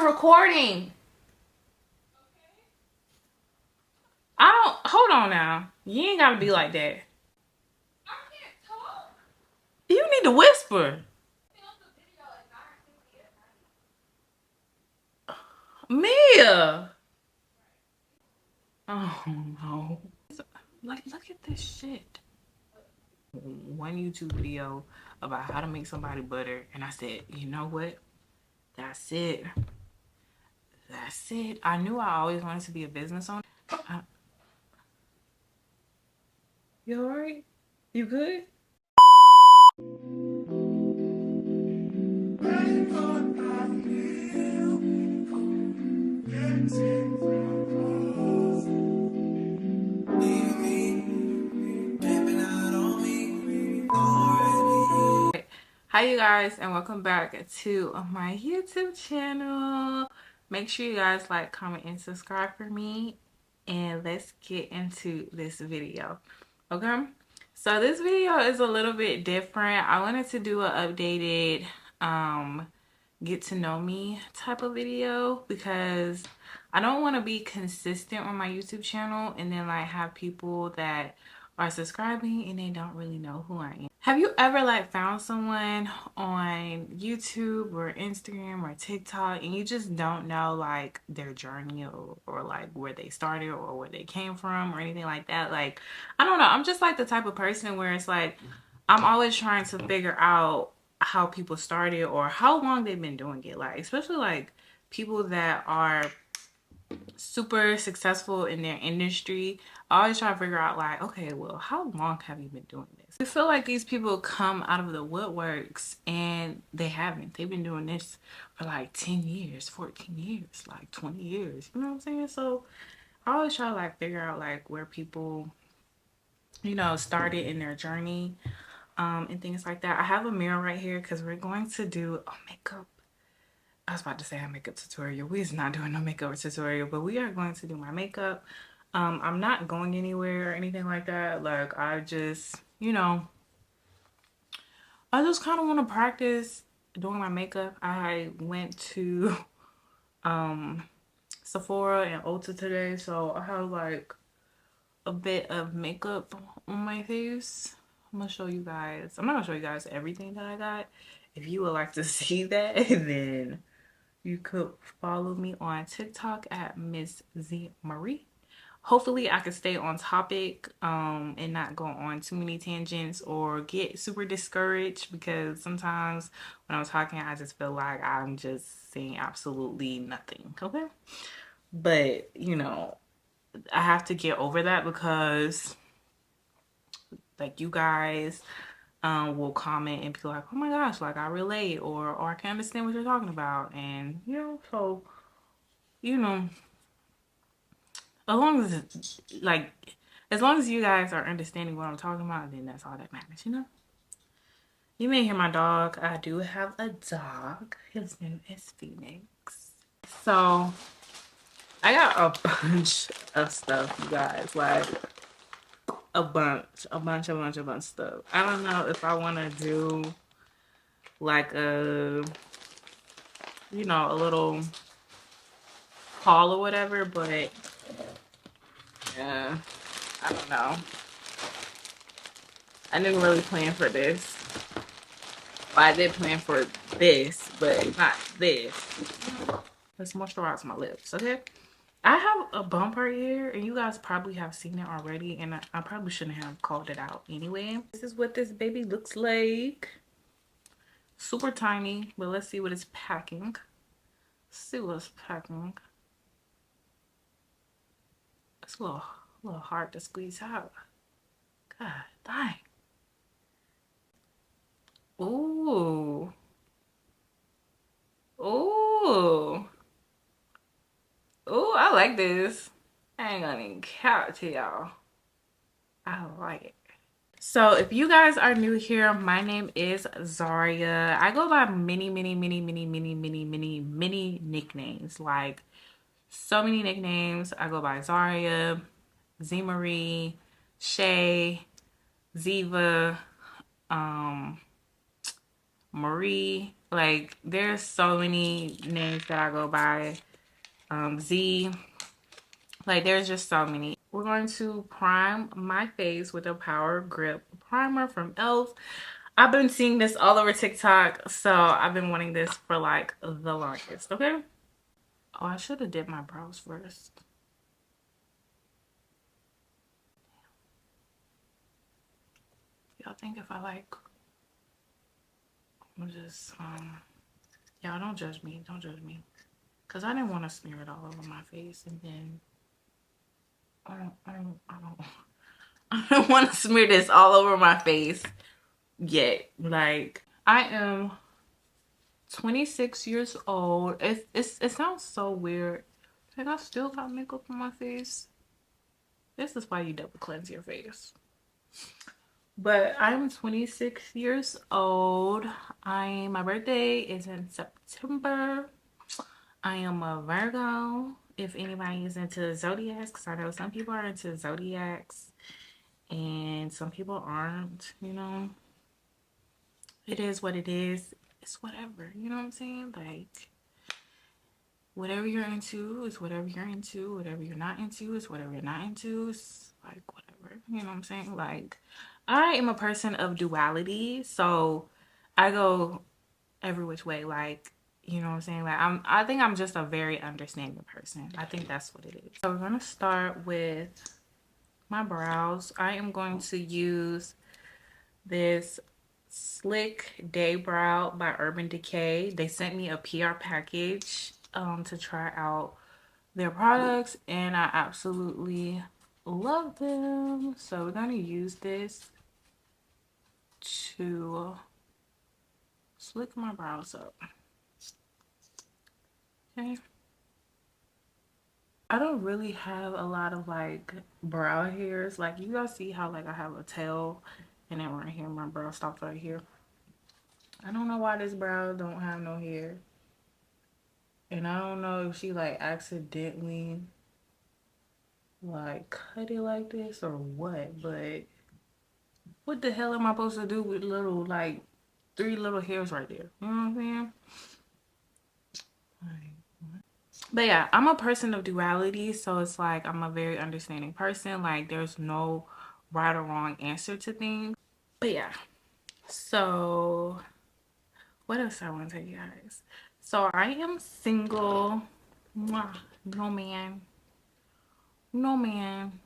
recording. Hold on now. You ain't gotta be like that. You need to whisper. Mia. Oh no. Like, look at this shit. One YouTube video about how to make somebody butter, and I said, you know what? That's it. That's it. I knew I always wanted to be a business owner. You alright? You good? Hi you guys, and welcome back to my YouTube channel. Make sure you guys like, comment, and subscribe for me, and let's get into this video. Okay, so this video is a little bit different. I wanted to do an updated get to know me type of video because I don't want to be consistent on my YouTube channel and then like have people that are subscribing and they don't really know who I am. Have you ever like found someone on YouTube or Instagram or TikTok and you just don't know like their journey or like where they started or where they came from or anything like that? Like, I don't know. I'm just like the type of person where it's like I'm always trying to figure out how people started or how long they've been doing it. Like, especially like people that are super successful in their industry. I always try to figure out like, okay, well, how long have you been doing this? I feel like these people come out of the woodworks and they haven't. They've been doing this for like 10 years, 14 years, like 20 years. You know what I'm saying? So I always try to like figure out like where people, you know, started in their journey and things like that. I have a mirror right here because we're going to do a makeup. I was about to say a makeup tutorial. We're not doing no makeup tutorial, but we are going to do my makeup. I'm not going anywhere or anything like that. Like, I just, you know, I just kind of want to practice doing my makeup. I went to Sephora and Ulta today, so I have like a bit of makeup on my face. I'm gonna show you guys. I'm not gonna show you guys everything that I got. If you would like to see that, then you could follow me on TikTok at Miss Z Marie. Hopefully I can stay on topic and not go on too many tangents or get super discouraged, because sometimes when I'm talking I just feel like I'm just saying absolutely nothing. Okay, but you know, I have to get over that because like you guys will comment and be like, oh my gosh, like I relate, or I can understand what you're talking about. And you know, so you know, as long as it's like, as long as you guys are understanding what I'm talking about, then that's all that matters, you know. You may hear my dog. I do have a dog. His name is Phoenix. So I got a bunch of stuff, you guys. Like a bunch of stuff. I don't know if I want to do like a, you know, a little haul or whatever, but yeah, I don't know. I didn't really plan for this. Well, I did plan for this, but not this. Let's moisturize my lips, okay? I have a bump right here, and you guys probably have seen it already, and I probably shouldn't have called it out anyway. This is what this baby looks like. Super tiny, but let's see what it's packing. Let's see what it's packing. It's a little hard to squeeze out. God dang. Ooh. Ooh. Ooh, I like this. I ain't gonna even count to y'all. I like it. So if you guys are new here, my name is Zaria. I go by many nicknames. Like, so many nicknames. I go by Zaria, Z Marie, Shay, Ziva, Marie, Like, there's so many names that I go by. Z. Like, there's just so many. We're going to prime my face with a Power Grip Primer from e.l.f. I've been seeing this all over TikTok, so I've been wanting this for like the longest, okay? Oh, I should have did my brows first. Y'all think if I like, I'm just, y'all don't judge me, don't judge me. Because I didn't want to smear it all over my face, and then I don't want to smear this all over my face yet. Like, I am 26 years old. It sounds so weird. Like, I still got makeup on my face. This is why you double cleanse your face. But I'm 26 years old. My birthday is in September. I am a Virgo. If anybody is into zodiacs, because I know some people are into zodiacs and some people aren't, you know. It is what it is. It's whatever. You know what I'm saying? Like, whatever you're into is whatever you're into. Whatever you're not into is whatever you're not into. It's like whatever. You know what I'm saying? Like, I am a person of duality, so I go every which way. Like, you know what I'm saying? Like, I think I'm just a very understanding person. I think that's what it is. So we're gonna start with my brows. I am going to use this Slick Day Brow by Urban Decay. They sent me a PR package to try out their products, and I absolutely love them. So we're gonna use this to slick my brows up. Okay. I don't really have a lot of like brow hairs. Like, you guys see how like I have a tail and then right here my brow stops right here. I don't know why this brow don't have no hair. And I don't know if she like accidentally like cut it like this or what, but what the hell am I supposed to do with little like 3 little hairs right there? You know what I'm saying? But yeah, I'm a person of duality, so it's like I'm a very understanding person. Like, there's no right or wrong answer to things. But yeah, so what else I want to tell you guys? So I am single. Mwah. No man. No man.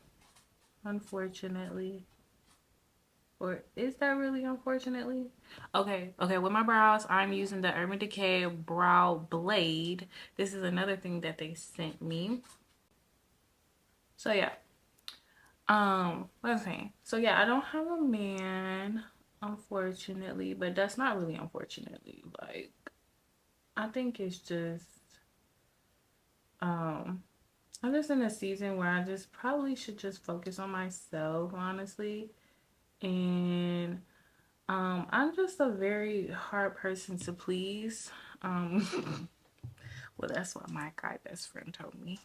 Unfortunately. Or is that really unfortunately? Okay, with my brows, I'm using the Urban Decay Brow Blade. This is another thing that they sent me. So yeah. What I'm saying. So yeah, I don't have a man, unfortunately, but that's not really unfortunately. Like, I think it's just um I'm just in a season where I just probably should just focus on myself, honestly. And I'm just a very hard person to please. Well, that's what my guy best friend told me.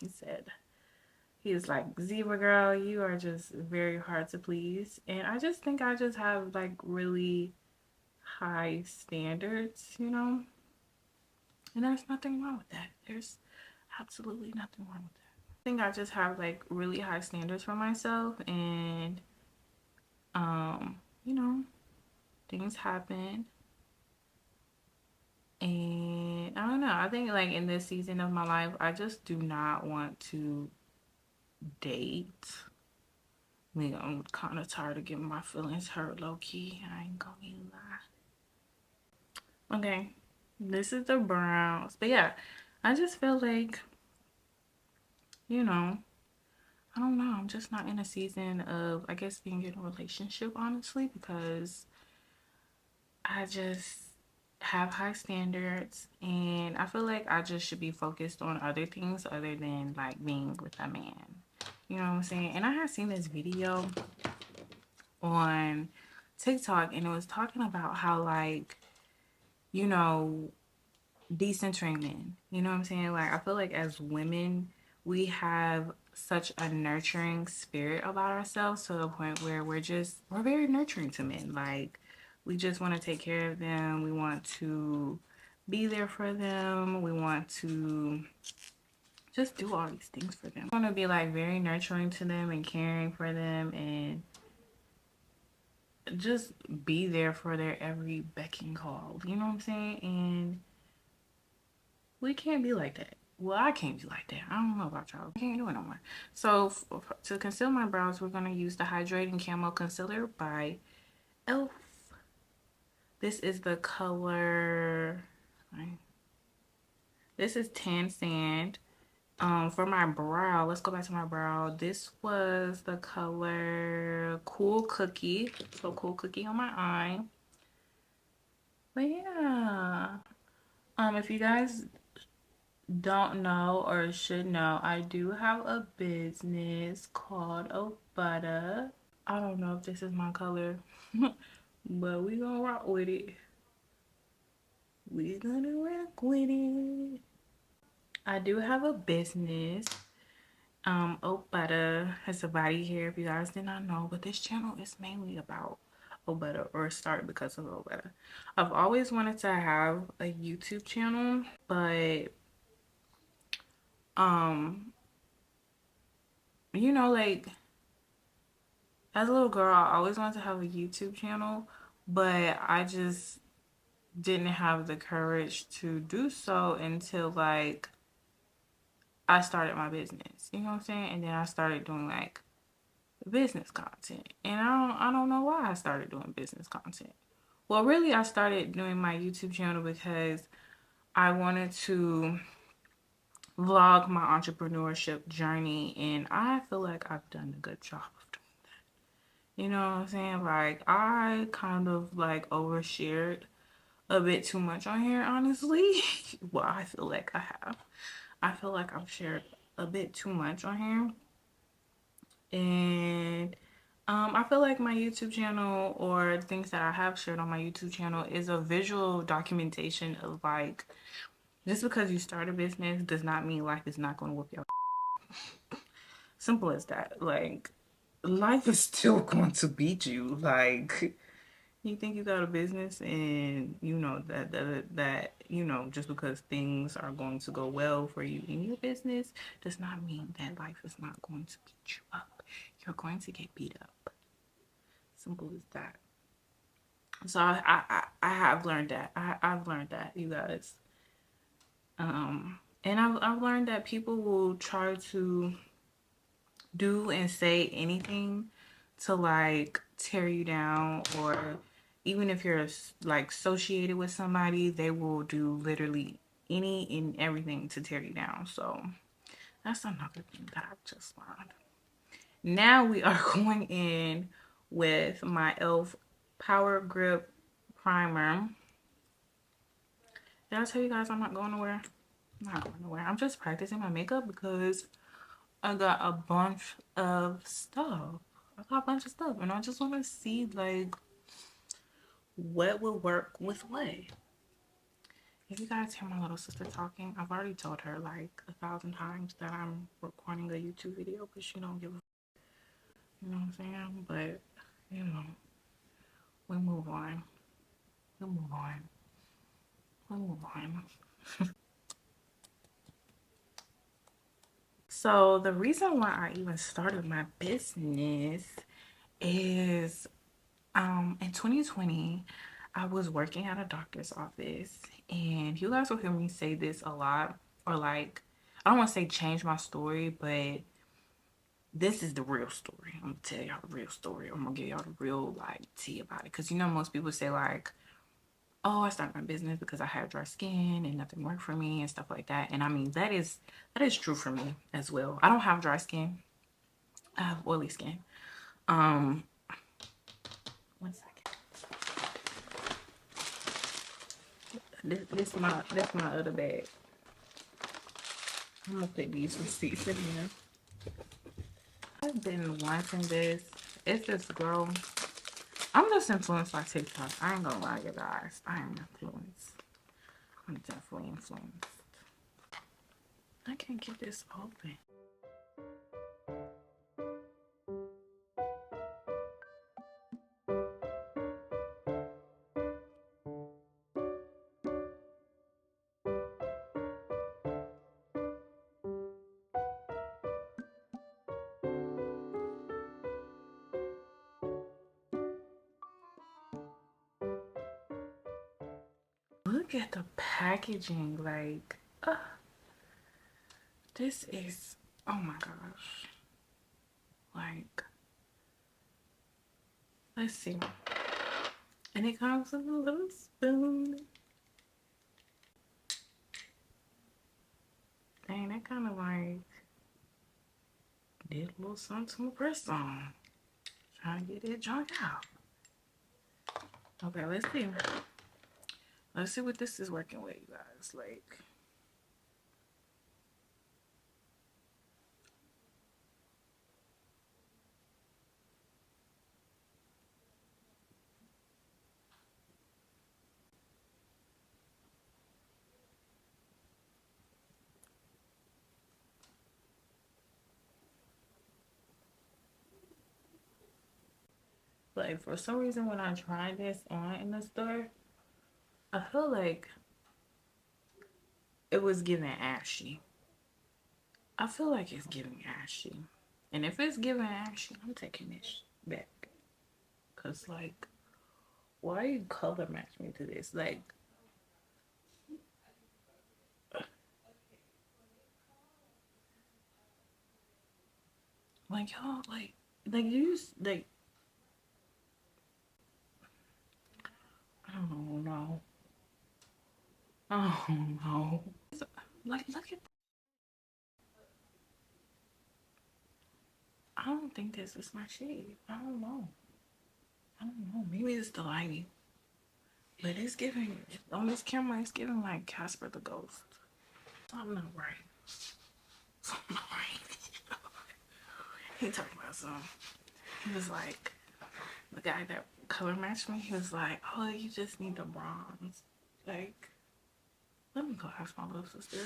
He's like, Zebra girl, you are just very hard to please. And I just think I just have like really high standards, you know? And there's nothing wrong with that. There's absolutely nothing wrong with that. I think I just have like really high standards for myself, and you know, things happen. And I don't know. I think like in this season of my life, I just do not want to date. I mean, I'm kind of tired of getting my feelings hurt low key. I ain't gonna even lie. Okay, this is the browns. But yeah, I just feel like, you know, I don't know. I'm just not in a season of, I guess, being in a relationship, honestly, because I just have high standards, and I feel like I just should be focused on other things other than like being with a man. You know what I'm saying? And I had seen this video on TikTok, and it was talking about how, like, you know, decentering men. You know what I'm saying? Like, I feel like as women, we have such a nurturing spirit about ourselves to the point where we're very nurturing to men. Like, we just want to take care of them. We want to be there for them. We want to just do all these things for them. We want to be like very nurturing to them and caring for them and just be there for their every beck and call. You know what I'm saying? And we can't be like that. Well, I can't be like that. I don't know about y'all. I can't do it no more. So to conceal my brows, we're going to use the Hydrating Camo Concealer by Elf. This is the color... This is Tan Sand. For my brow, let's go back to my brow. This was the color Cool Cookie. So Cool Cookie on my eye. But yeah. If you guys don't know or should know, I do have a business called Obutta. I don't know if this is my color, but we gonna rock with it. We gonna rock with it. I do have a business. Obutta has a body hair, if you guys did not know, but this channel is mainly about Obutta, or started because of Obutta. I've always wanted to have a YouTube channel, but you know, like as a little girl, I always wanted to have a YouTube channel, but I just didn't have the courage to do so until like I started my business. You know what I'm saying? And then I started doing like business content. And I don't know why I started doing business content. Well, really I started doing my YouTube channel because I wanted to vlog my entrepreneurship journey, and I feel like I've done a good job of doing that. You know what I'm saying? Like I kind of like overshared a bit too much on here, honestly. Well, I feel like I have. I feel like I've shared a bit too much on here. And I feel like my YouTube channel, or things that I have shared on my YouTube channel, is a visual documentation of like, just because you start a business does not mean life is not going to whoop your. Simple as that. Like, life is still going to beat you. Like, you think you got a business, and you know that you know, just because things are going to go well for you in your business does not mean that life is not going to beat you up. You're going to get beat up. Simple as that. So I have learned that. I've learned that, you guys. And I've learned that people will try to do and say anything to like tear you down, or even if you're like associated with somebody, they will do literally any and everything to tear you down. So that's another thing that I've just learned. Now we are going in with my Elf Power Grip Primer. Did I tell you guys I'm not going nowhere? I'm not going nowhere. I'm just practicing my makeup because I got a bunch of stuff. I got a bunch of stuff, and I just want to see like what will work with what. If you guys hear my little sister talking, I've already told her like 1,000 times that I'm recording a YouTube video, but she don't give a. You know what I'm saying? But you know, we move on. We move on. We move on. So the reason why I even started my business is in 2020, I was working at a doctor's office, and you guys will hear me say this a lot, or like, I don't want to say change my story, but this is the real story. I'm gonna tell y'all the real story. I'm gonna give y'all the real like tea about it. Cause you know, most people say like, oh, I started my business because I had dry skin and nothing worked for me and stuff like that. And I mean, that is true for me as well. I don't have dry skin. I have oily skin. Um, One second. This my other bag. I'm gonna put these receipts in here. I've been wanting this. It's this girl. I'm just influenced by TikTok. I ain't gonna lie, you guys. I am influenced. I'm definitely influenced. I can't get this open. Look at the packaging. Like, this is, oh my gosh. Like, let's see. And it comes with a little spoon. Dang, that kind of like did a little something to press on. Trying to get it junk out. Okay, let's see. Let's see what this is working with, you guys. Like for some reason, when I tried this on in the store, I feel like it was giving ashy. I feel like it's giving ashy. And if it's giving ashy, I'm taking this back. Cause like, why you color match me to this? Like y'all, like you just like, I don't know. Oh no. Like, look at. I don't think this is my shade. I don't know. I don't know. Maybe it's the lighting. But it's giving, on this camera, it's giving like Casper the Ghost. Something not right. Something not right. He talked about some. He was like, the guy that color matched me, he was like, oh, you just need the bronze. Like, let me go ask my little sister.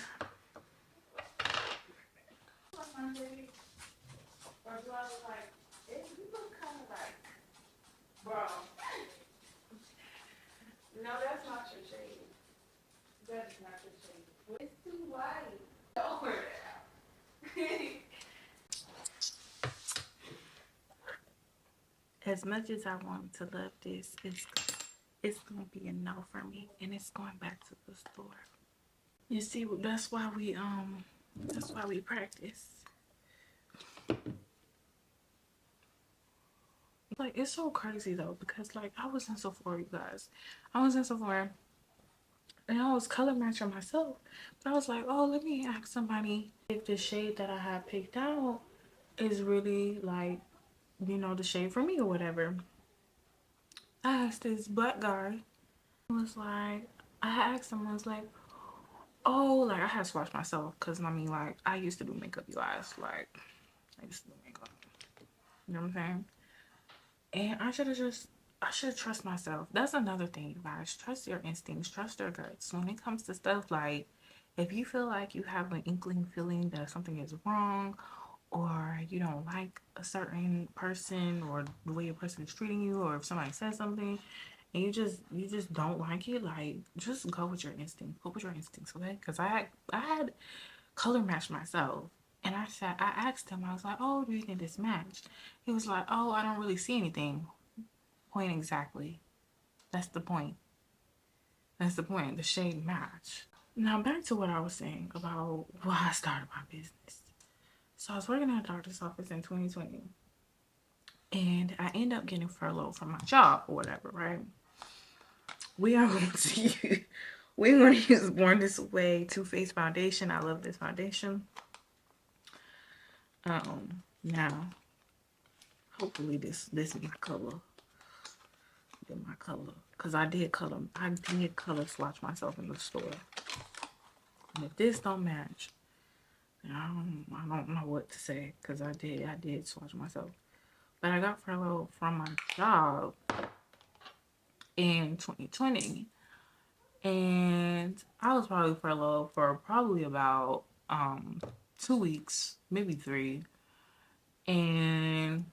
Or do I look like, you look kind of like, bro. No, that's not your shade. That is not your shade. It's too white. Don't wear it out. As much as I want to love this, it's gonna be a no for me, and it's going back to the store. You see, that's why we practice. Like, it's so crazy though, because like I was in Sephora, you guys. I was in Sephora and I was color matching myself. But I was like, oh, let me ask somebody if the shade that I had picked out is really like, the shade for me or whatever. I asked this black guy, was like, I asked him, I was like, oh, like I had to watch myself because I mean, like, I used to do makeup, you guys. Like, I used to do makeup. You know what I'm saying? And I should trust myself. That's another thing, you guys. Trust your instincts, trust your guts. When it comes to stuff like, if you feel like you have an inkling feeling that something is wrong, or you don't like a certain person, or the way a person is treating you, or if somebody says something, and you just don't like it, like just go with your instincts. Go with your instincts, okay? Because I had color matched myself. And I asked him, I was like, oh, do you think this matched? He was like, oh, I don't really see anything. Point exactly. That's the point. That's the point. The shade match. Now back to what I was saying about why I started my business. So I was working at a doctor's office in 2020. And I ended up getting furloughed from my job or whatever, right? We are going to use, we're going to use Born This Way Too Faced foundation. I love this foundation. Now, hopefully this is my color. Get my color, cause I did color swatch myself in the store. And if this don't match, then I don't know what to say, cause I did swatch myself. But I got furloughed from my job in 2020, and I was probably furloughed for probably about 2 weeks, maybe 3, and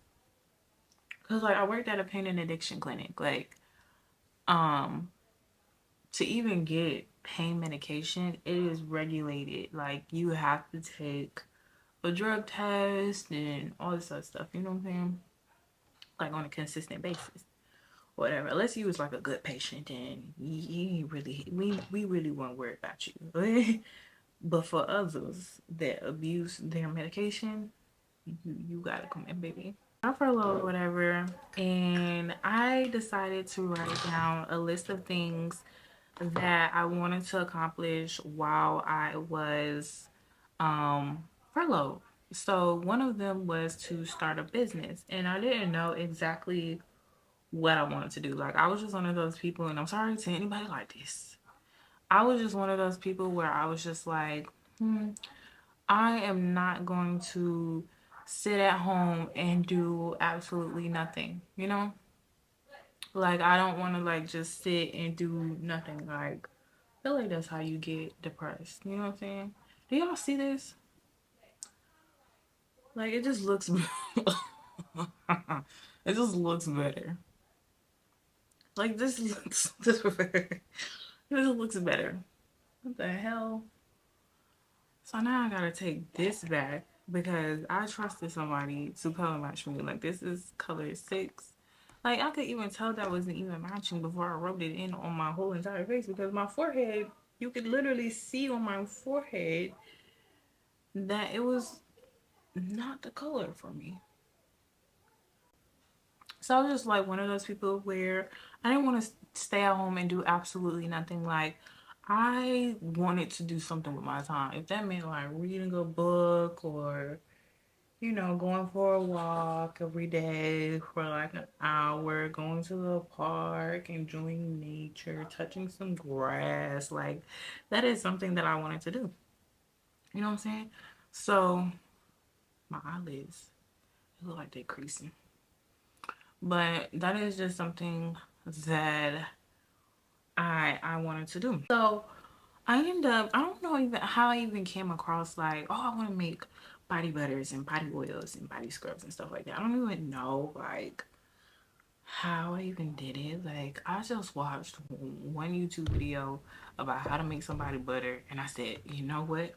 cause like I worked at a pain and addiction clinic, like um to even get pain medication, it is regulated. Like you have to take a drug test and all this other stuff. You know what I'm saying? Like on a consistent basis. whatever. Unless you was like a good patient, and you really we really won't worry about you. But for others that abuse their medication, you gotta come in, baby. I furloughed, whatever, and I decided to write down a list of things that I wanted to accomplish while I was furloughed. So one of them was to start a business, and I didn't know exactly what I wanted to do. Like, I was just one of those people, and I'm sorry to anybody like this. I was just one of those people where I was just like, I am not going to sit at home and do absolutely nothing, you know? Like, I don't want to, like, just sit and do nothing. Like, I feel like that's how you get depressed. You know what I'm saying? Do y'all see this? Like, it just looks, it just looks better. Like, this looks, this looks better. What the hell? So now I gotta take this back because I trusted somebody to color match me. Like, this is color 6. Like, I could even tell that wasn't even matching before I rubbed it in on my whole entire face, because my forehead, you could literally see on my forehead that it was not the color for me. So I was just like one of those people where I didn't want to stay at home and do absolutely nothing. Like, I wanted to do something with my time. If that meant like reading a book, or, you know, going for a walk every day for like an hour, going to the park, enjoying nature, touching some grass, like, that is something that I wanted to do. You know what I'm saying? So my eyelids, they look like they're creasing. But that is just something that I wanted to do. So I end up, I don't know even how I even came across, like, oh, I want to make body butters and body oils and body scrubs and stuff like that. I don't even know, like, how I even did it. Like, I just watched one YouTube video about how to make some body butter, and I said, you know what?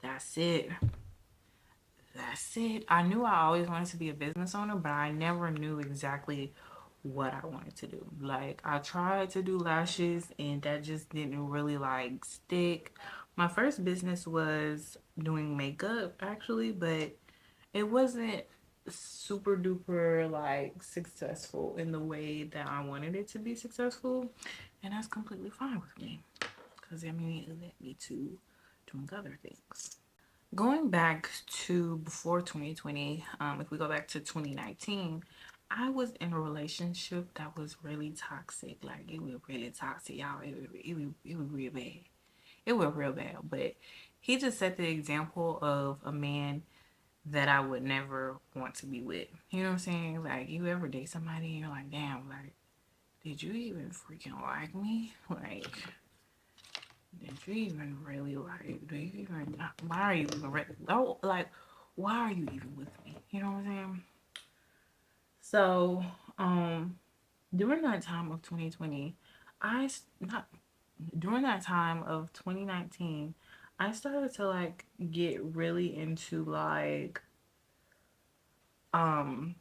That's it. That's it. I knew I always wanted to be a business owner, but I never knew exactly what I wanted to do. Like, I tried to do lashes, and that just didn't really like stick. My first business was doing makeup, actually, but it wasn't super duper like successful in the way that I wanted it to be successful. And that's completely fine with me, because I mean, it led me to doing other things. Going back to before 2020, if we go back to 2019, I was in a relationship that was really toxic. Like, it was really toxic, y'all. It was real bad. It was real bad. But he just set the example of a man that I would never want to be with. You know what I'm saying? Like, you ever date somebody and you're like, damn, like, did you even freaking like me? Like, did you even really like? Do you even? Why are you even ready? Oh, like, why are you even with me? You know what I'm saying? So, during that time of 2020, not during that time of 2019, I started to like get really into like, um,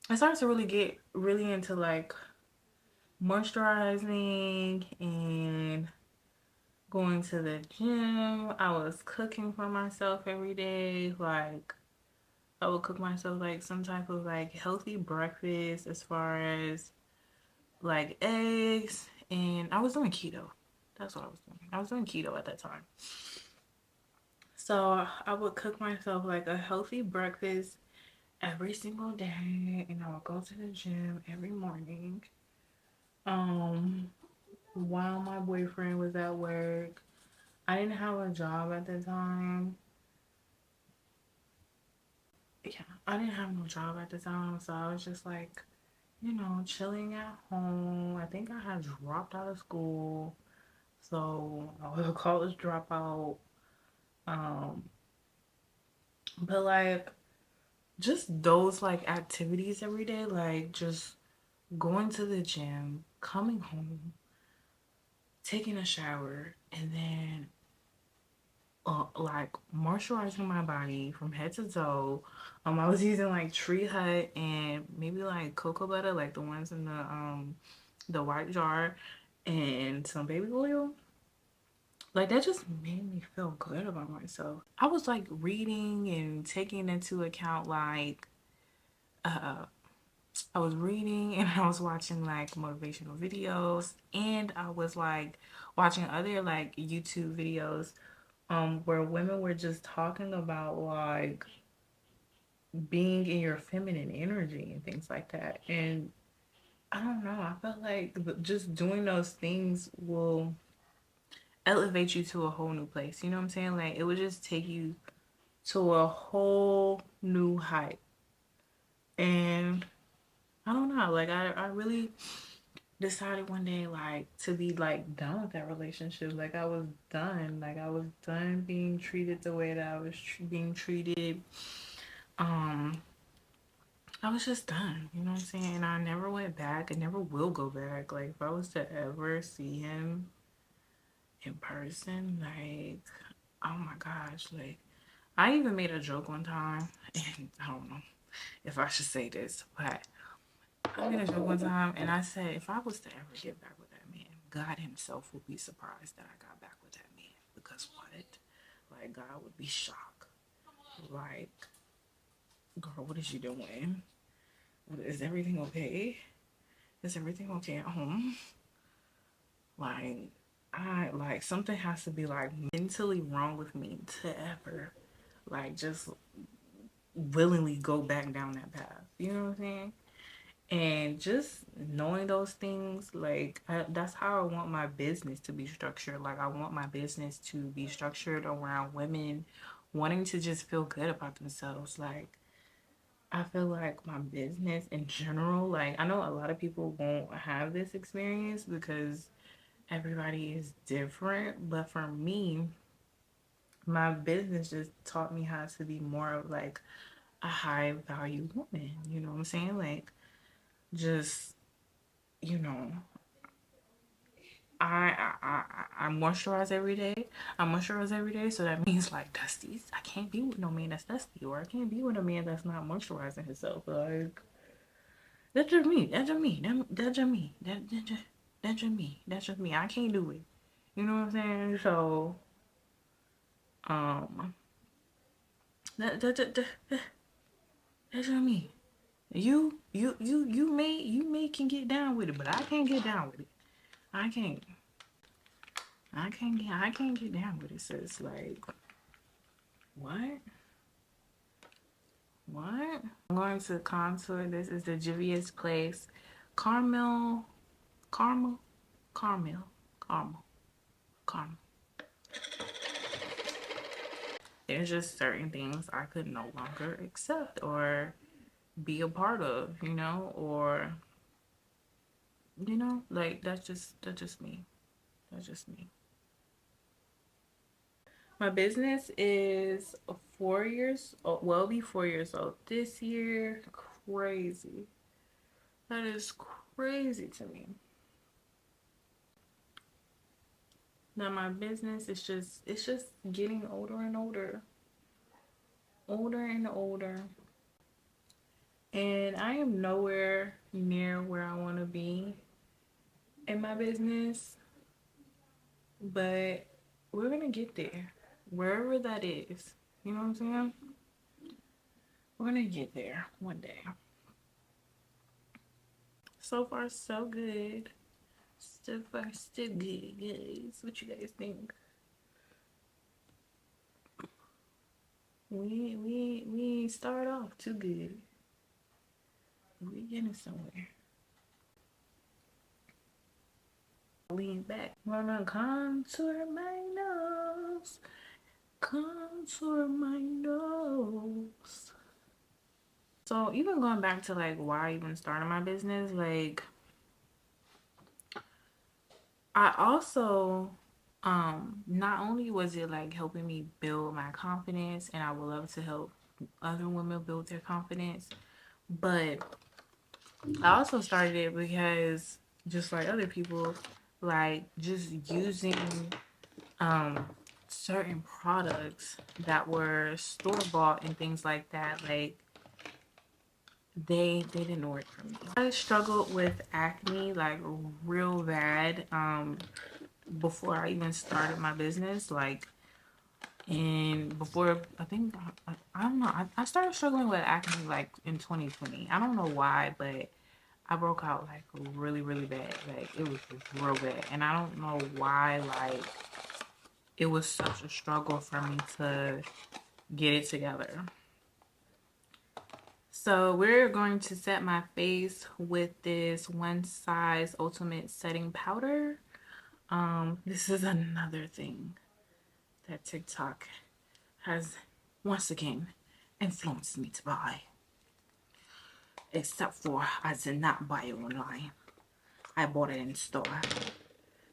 I started to really get really into like moisturizing and going to the gym. I was cooking for myself every day. Like, I would cook myself like some type of like healthy breakfast, as far as like eggs. And I was doing keto. That's what I was doing. I was doing keto at that time. So I would cook myself like a healthy breakfast every single day, and I would go to the gym every morning. Um, while my boyfriend was at work, I didn't have a job at the time. Yeah, I didn't have no job at the time, so I was just like, you know, chilling at home. I think I had dropped out of school, so I was a college dropout. Um, but like, just those like activities every day, like just going to the gym, coming home, taking a shower, and then like moisturizing my body from head to toe. I was using like Tree Hut and maybe like cocoa butter, like the ones in the white jar, and some baby oil. Like that just made me feel good about myself. I was like reading and taking into account like uh I was reading and I was watching like motivational videos, and I was like watching other like YouTube videos where women were just talking about like being in your feminine energy and things like that. And I don't know, I felt like just doing those things will elevate you to a whole new place. You know what I'm saying? Like it would just take you to a whole new height. And I don't know, like I really decided one day like to be like done with that relationship. Like I was done. Like I was done being treated the way that I was being treated. Um, I was just done. You know what I'm saying? And I never went back. I never will go back. Like if I was to ever see him in person, like oh my gosh, like I even made a joke one time, and I don't know if I should say this, but I made a joke one time, and I said if I was to ever get back with that man, God Himself would be surprised that I got back with that man. Because what? Like God would be shocked. Like, girl, what is you doing? Is everything okay? Is everything okay at home? Like, I like something has to be like mentally wrong with me to ever like just willingly go back down that path. You know what I'm saying? And just knowing those things, like that's how I want my business to be structured. Like I want my business to be structured around women wanting to just feel good about themselves. Like I feel like my business in general, like I know a lot of people won't have this experience because everybody is different, but for me, my business just taught me how to be more of like a high value woman. You know what I'm saying? Like just you know I moisturize every day. I moisturize every day, so that means like dusty. I can't be with no man that's dusty, or I can't be with a man that's not moisturizing himself. Like that's just me. That's just me. That's just me. That's just me. That's just me. I can't do it. You know what I'm saying? So um, that that's just me. You may can get down with it, but I can't get down with it. I can't. I can't get down with it. So it's like what? What? I'm going to contour. This is the Juvia's Place. Caramel. Caramel. Caramel. Caramel. Caramel. There's just certain things I could no longer accept or be a part of, or like that's just me. That's just me. My business is 4 years old. Well, it'll be 4 years old this year. Crazy. That is crazy to me. Now my business is just getting older and older, older and older, and I am nowhere near where I want to be in my business, but we're gonna get there, wherever that is. You know what I'm saying? We're gonna get there one day. So far, so good. So far, so good, guys. What you guys think? We ain't start off too good. We getting somewhere. Lean back. Wanna contour my nose. Contour my nose. So even going back to like why I even started my business, like I also not only was it like helping me build my confidence, and I would love to help other women build their confidence, but I also started it because just like other people, like just using um certain products that were store bought and things like that, like they didn't work for me. I struggled with acne like real bad before I even started my business, like, and before I think I don't know, I started struggling with acne like in 2020. I don't know why, but I broke out like really bad. Like it was just real bad, and I don't know why. Like it was such a struggle for me to get it together. So we're going to set my face with this One Size Ultimate Setting Powder. This is another thing that TikTok has once again influenced me to buy. Except for I did not buy it online. I bought it in store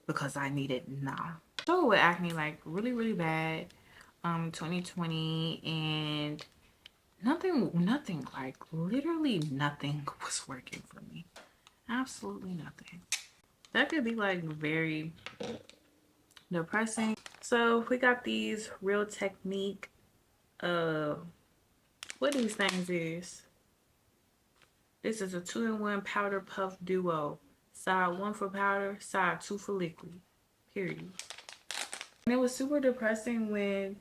because I need it now. So with acne like really bad 2020, and nothing, like literally nothing was working for me. Absolutely nothing. That could be like very depressing. So we got these Real Technique, what these things is. This is a 2-in-1 powder puff duo. Side 1 for powder, side 2 for liquid. Period. And it was super depressing when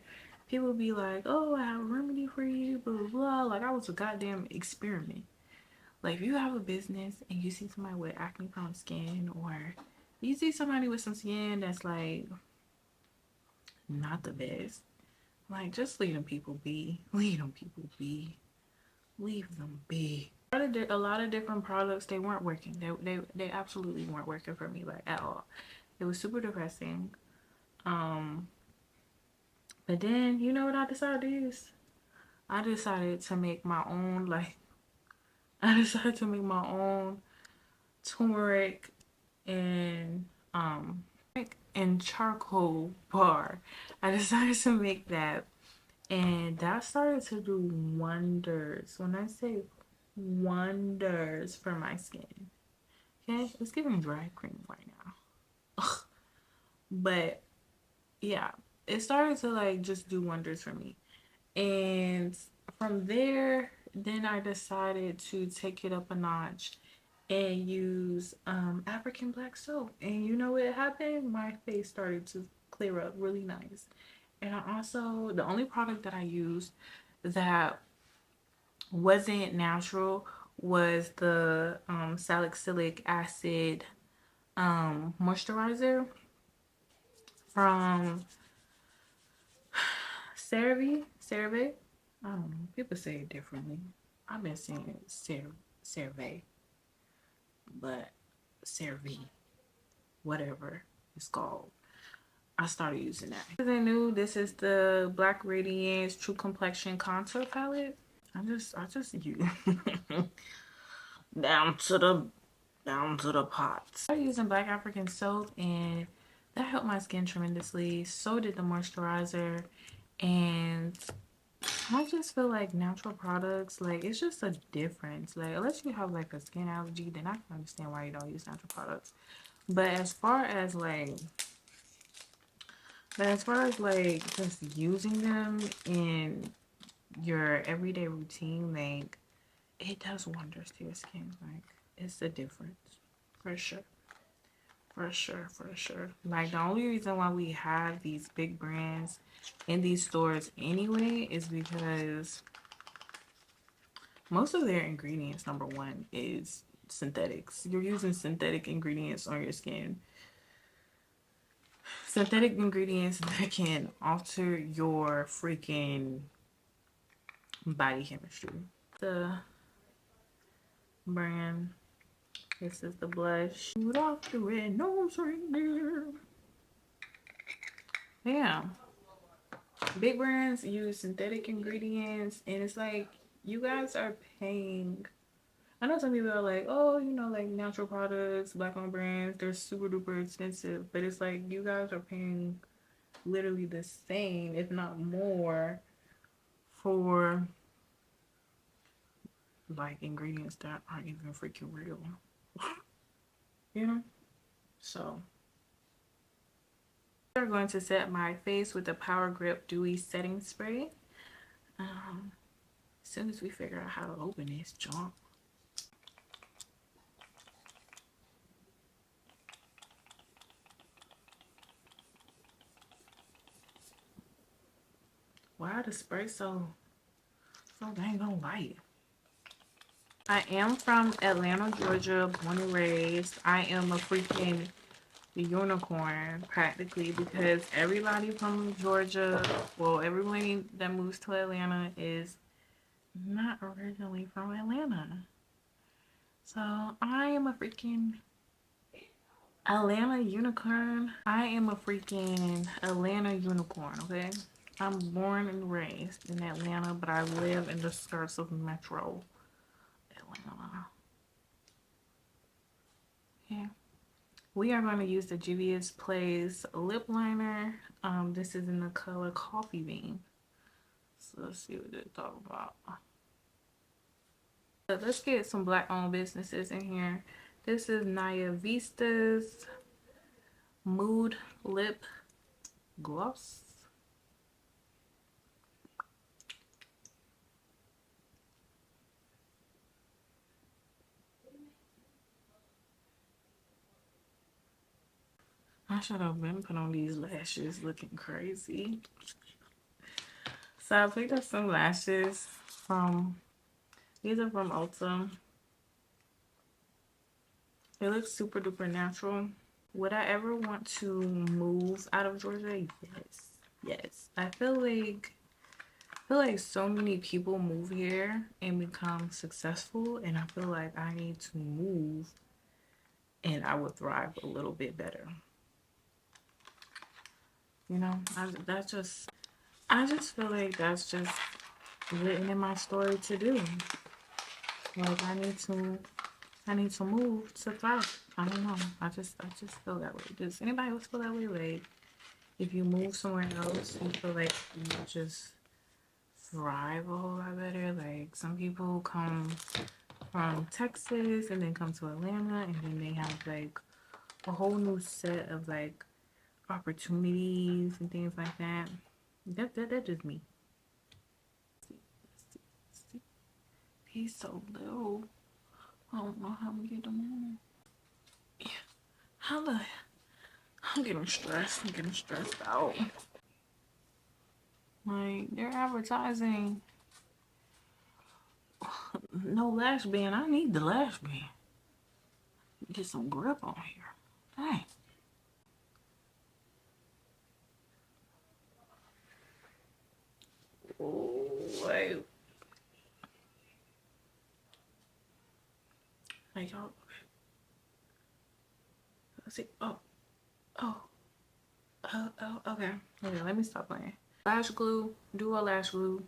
people be like, oh, I have a remedy for you, blah, blah, blah. Like I was a goddamn experiment. Like if you have a business and you see somebody with acne prone skin, or you see somebody with some skin that's like not the best, like just leave them people be. Leave them people be. Leave them be. A lot of different products, they weren't working. They absolutely weren't working for me, like at all. It was super depressing. But then you know what I decided to use? I decided to make my own, like I decided to make my own turmeric and charcoal bar. I decided to make that, and that started to do wonders. When I say wonders for my skin, okay, it's giving dry cream right now. Ugh. But yeah, it started to like just do wonders for me. And from there, then I decided to take it up a notch and use African black soap. And you know what happened? My face started to clear up really nice. And I also, the only product that I used that wasn't natural was the salicylic acid moisturizer from CeraVe. I don't know. People say it differently. I've been saying it CeraVe, but CeraVe, whatever it's called. I started using that. As I knew, this is the Black Radiance True Complexion Contour Palette. I just use down to the pot. I started using Black African soap, and that helped my skin tremendously. So did the moisturizer, and I just feel like natural products, like it's just a difference. Like unless you have like a skin allergy, then I can understand why you don't use natural products. But as far as like just using them in your everyday routine, like it does wonders to your skin. Like it's a difference for sure. For sure. Like the only reason why we have these big brands in these stores anyway is because most of their ingredients, number one, is synthetics. You're using synthetic ingredients on your skin. Synthetic ingredients that can alter your freaking body chemistry. The brand, this is the blush. Shoot off the red nose reindeer. Yeah. Big brands use synthetic ingredients, and it's like you guys are paying. I know some people are like, oh, you know, like natural products, black owned brands, they're super duper expensive. But it's like you guys are paying literally the same, if not more, for like ingredients that aren't even freaking real. You know? So I'm going to set my face with the Power Grip Dewy Setting Spray. As soon as we figure out how to open this junk. Why the spray so dang on light? I am from Atlanta, Georgia, born and raised. I am a freaking unicorn practically because everybody from Georgia, well, everybody that moves to Atlanta is not originally from Atlanta. So I am a freaking Atlanta unicorn. I am a freaking Atlanta unicorn, okay? I'm born and raised in Atlanta, but I live in the skirts of Metro Atlanta. Yeah. We are going to use the Juvia's Place lip liner. This is in the color Coffee Bean. So let's see what it's all about. So let's get some black owned businesses in here. This is Naya Vista's Mood Lip Gloss. I should have been put on these lashes looking crazy. So I picked up some lashes from, these are from Ulta. They look super duper natural. Would I ever want to move out of Georgia? Yes. Yes. I feel like so many people move here and become successful, and I feel like I need to move and I would thrive a little bit better. You know, I just feel like that's just written in my story to do. Like I need to move to thrive. I don't know. I just feel that way. Does anybody else feel that way? Like if you move somewhere else, you feel like you just thrive a whole lot better. Like some people come from Texas and then come to Atlanta and then they have like a whole new set of like opportunities and things like that. That's just me. He's so little. I don't know how we get them on. Yeah. How the I'm getting stressed. I'm getting stressed out. Like they're advertising no lash band. I need the lash band. Get some grip on here. Dang. Oh, wait. Like y'all. Let's see. Oh, okay. Okay, let me stop playing. Lash glue. Duo lash glue.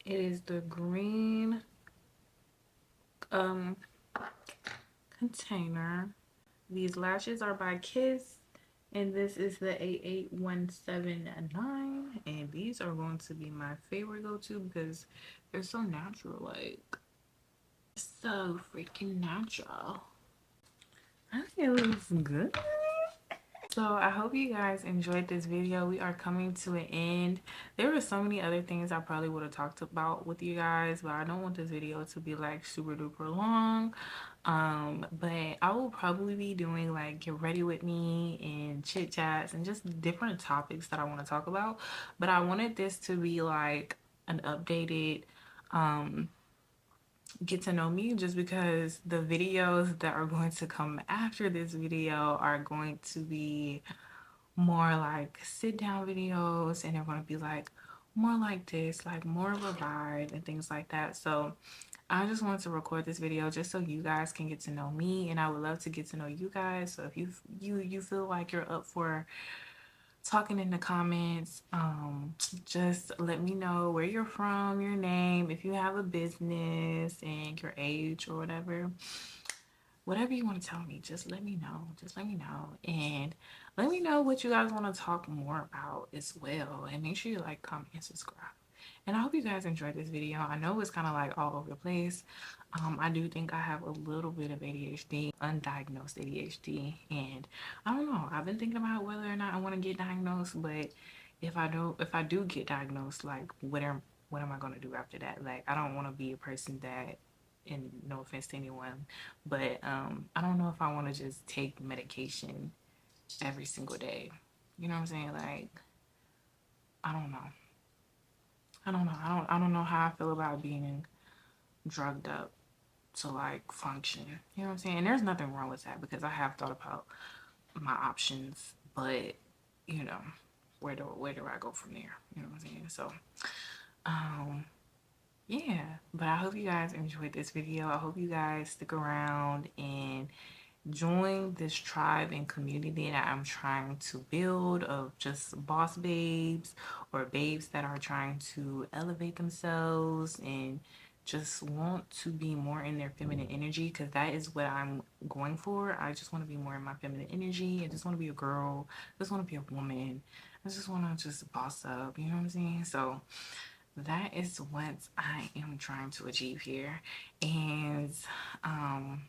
It is the green um container. These lashes are by Kiss, and this is the 88179, and these are going to be my favorite go-to because they're so natural, like so freaking natural. I think it looks good. So I hope you guys enjoyed this video. We are coming to an end. There were so many other things I probably would have talked about with you guys, but I don't want this video to be like super duper long. But I will probably be doing like get ready with me and chit chats and just different topics that I want to talk about. But I wanted this to be like an updated get to know me, just because the videos that are going to come after this video are going to be more like sit down videos, and they're going to be like more like this, like more of a vibe and things like that. So I just wanted to record this video just so you guys can get to know me, and I would love to get to know you guys. So if you feel like you're up for talking in the comments, just let me know where you're from, your name, if you have a business, and your age or whatever you want to tell me. Just let me know. Just let me know. And let me know what you guys want to talk more about as well. And make sure you like, comment, and subscribe. And I hope you guys enjoyed this video. I know it's kind of like all over the place. I do think I have a little bit of ADHD, undiagnosed ADHD, and I don't know. I've been thinking about whether or not I want to get diagnosed, but if I do get diagnosed, like what am I gonna do after that? Like I don't want to be a person that, and no offense to anyone, but I don't know if I want to just take medication every single day. You know what I'm saying? Like I don't know. I don't know how I feel about being drugged up to like function. You know what I'm saying? And there's nothing wrong with that because I have thought about my options, but you know, where do I go from there? You know what I'm saying? So um yeah, but I hope you guys enjoyed this video. I hope you guys stick around and join this tribe and community that I'm trying to build of just boss babes or babes that are trying to elevate themselves and just want to be more in their feminine energy, because that is what I'm going for. I just want to be more in my feminine energy. I just want to be a girl. I just want to be a woman. I just want to just boss up. You know what I'm saying? So that is what I am trying to achieve here. And um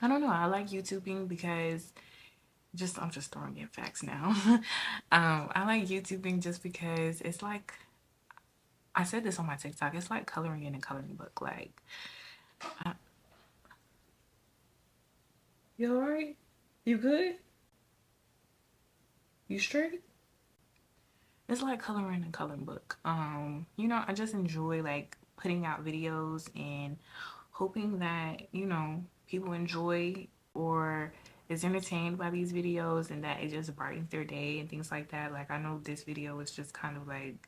I don't know. I like YouTubing because I'm just throwing in facts now. I like YouTubing just because it's like I said this on my TikTok. It's like coloring in a coloring book. Like, I, you alright? You good? You straight? It's like coloring in a coloring book. You know, I just enjoy like putting out videos and hoping that, you know, people enjoy or is entertained by these videos and that it just brightens their day and things like that. Like I know this video is just kind of like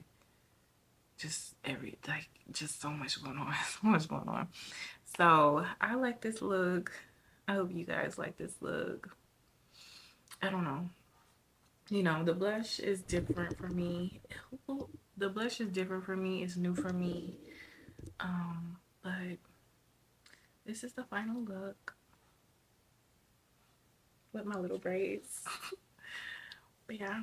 just so much going on. So much going on. So I like this look. I hope you guys like this look. I don't know. You know, the blush is different for me. The blush is different for me. It's new for me. But this is the final look with my little braids. But yeah,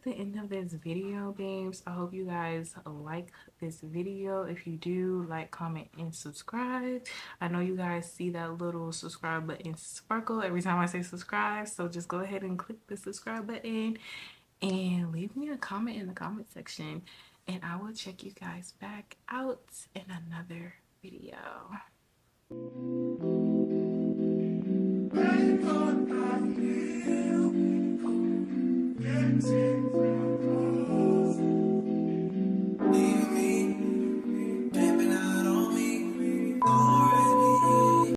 the end of this video, babes. I hope you guys like this video. If you do, like, comment, and subscribe. I know you guys see that little subscribe button sparkle every time I say subscribe, so just go ahead and click the subscribe button and leave me a comment in the comment section, and I will check you guys back out in another video.